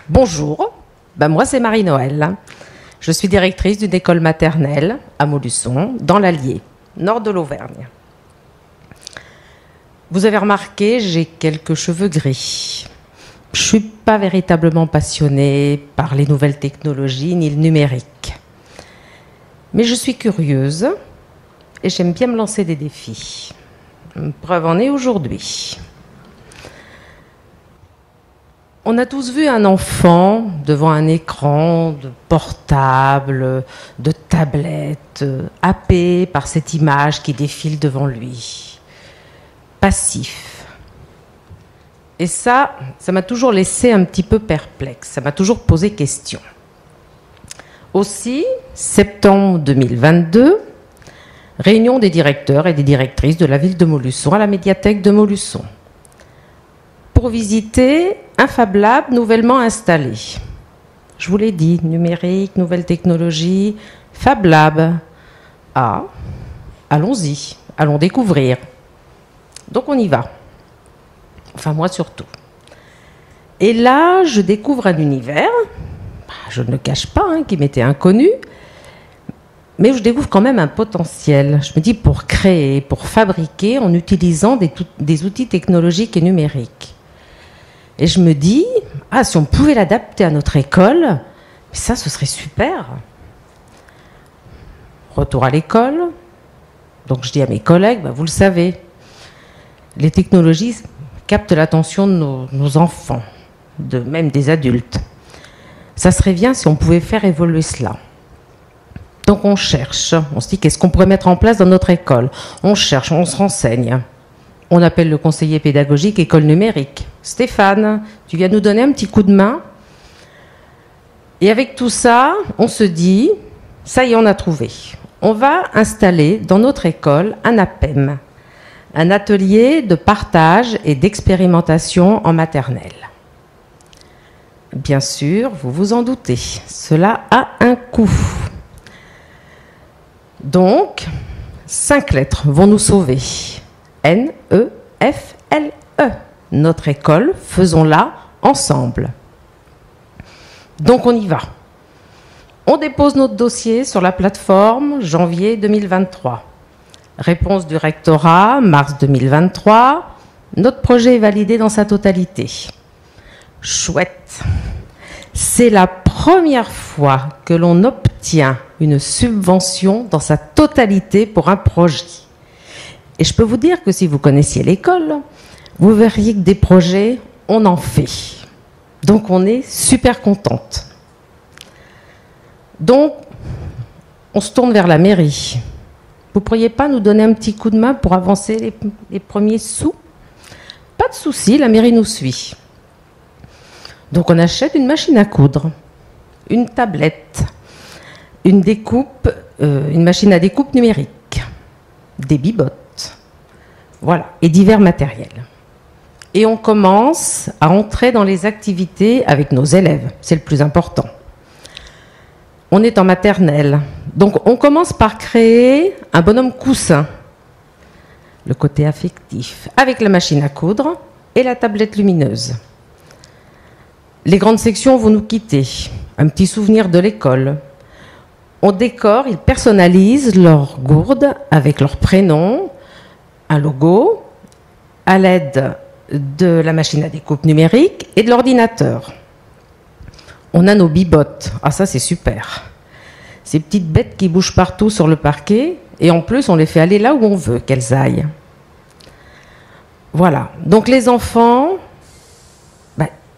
Bonjour, moi c'est Marie-Noël. Je suis directrice d'une école maternelle à Montluçon, dans l'Allier, nord de l'Auvergne. Vous avez remarqué, j'ai quelques cheveux gris. Je ne suis pas véritablement passionnée par les nouvelles technologies ni le numérique. Mais je suis curieuse et j'aime bien me lancer des défis. Preuve en est aujourd'hui. On a tous vu un enfant devant un écran de portable, de tablette, happé par cette image qui défile devant lui. Passif. Et ça m'a toujours laissé un petit peu perplexe, ça m'a toujours posé question. Aussi, septembre 2022, réunion des directeurs et des directrices de la ville de Montluçon à la médiathèque de Montluçon, pour visiter un Fab Lab nouvellement installé. Je vous l'ai dit, numérique, nouvelles technologies, Fab Lab. Ah, allons-y, allons découvrir. Donc on y va. Enfin moi surtout. Et là, je découvre un univers, je ne le cache pas, qui m'était inconnu, mais je découvre quand même un potentiel. Je me dis pour créer, pour fabriquer en utilisant des outils technologiques et numériques. Et je me dis, si on pouvait l'adapter à notre école, ça, ce serait super. Retour à l'école. Donc je dis à mes collègues, vous le savez, les technologies captent l'attention de nos enfants, même des adultes. Ça serait bien si on pouvait faire évoluer cela. Donc on cherche, on se dit qu'est-ce qu'on pourrait mettre en place dans notre école. On cherche, on se renseigne. On appelle le conseiller pédagogique école numérique. Stéphane, tu viens nous donner un petit coup de main. Et avec tout ça, on se dit, ça y est, on a trouvé. On va installer dans notre école un APEM, un atelier de partage et d'expérimentation en maternelle. Bien sûr, vous vous en doutez, cela a un coût. Donc, 5 lettres vont nous sauver. N-E-F-L-E. Notre école, faisons-la ensemble. Donc on y va. On dépose notre dossier sur la plateforme janvier 2023. Réponse du rectorat, mars 2023. Notre projet est validé dans sa totalité. Chouette. C'est la première fois que l'on obtient une subvention dans sa totalité pour un projet. Et je peux vous dire que si vous connaissiez l'école, vous verriez que des projets, on en fait. Donc on est super contente. Donc, on se tourne vers la mairie. Vous ne pourriez pas nous donner un petit coup de main pour avancer les premiers sous? Pas de souci, la mairie nous suit. Donc on achète une machine à coudre, une tablette, une machine à découpe numérique, des bibottes. Voilà, et divers matériels. Et on commence à entrer dans les activités avec nos élèves, c'est le plus important. On est en maternelle, donc on commence par créer un bonhomme coussin, le côté affectif, avec la machine à coudre et la tablette lumineuse. Les grandes sections vont nous quitter, un petit souvenir de l'école. On décore, ils personnalisent leur gourde avec leur prénom, un logo, à l'aide de la machine à découpe numérique et de l'ordinateur. On a nos bibottes. Ah, ça, c'est super. Ces petites bêtes qui bougent partout sur le parquet, et en plus, on les fait aller là où on veut qu'elles aillent. Voilà. Donc, les enfants,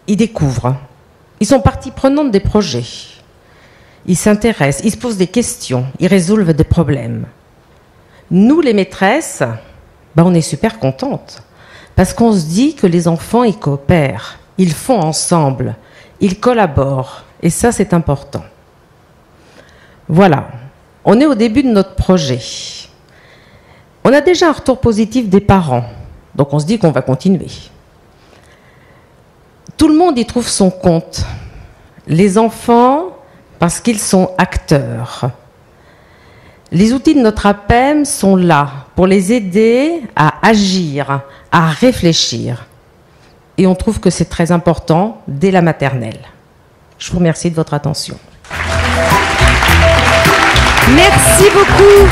ils découvrent. Ils sont partie prenante des projets. Ils s'intéressent, ils se posent des questions, ils résolvent des problèmes. Nous, les maîtresses, on est super contentes. Parce qu'on se dit que les enfants, ils coopèrent, ils font ensemble, ils collaborent. Et ça, c'est important. Voilà. On est au début de notre projet. On a déjà un retour positif des parents. Donc on se dit qu'on va continuer. Tout le monde y trouve son compte. Les enfants, parce qu'ils sont acteurs. Les outils de notre APEM sont là pour les aider à agir, à réfléchir. Et on trouve que c'est très important dès la maternelle. Je vous remercie de votre attention. Merci beaucoup.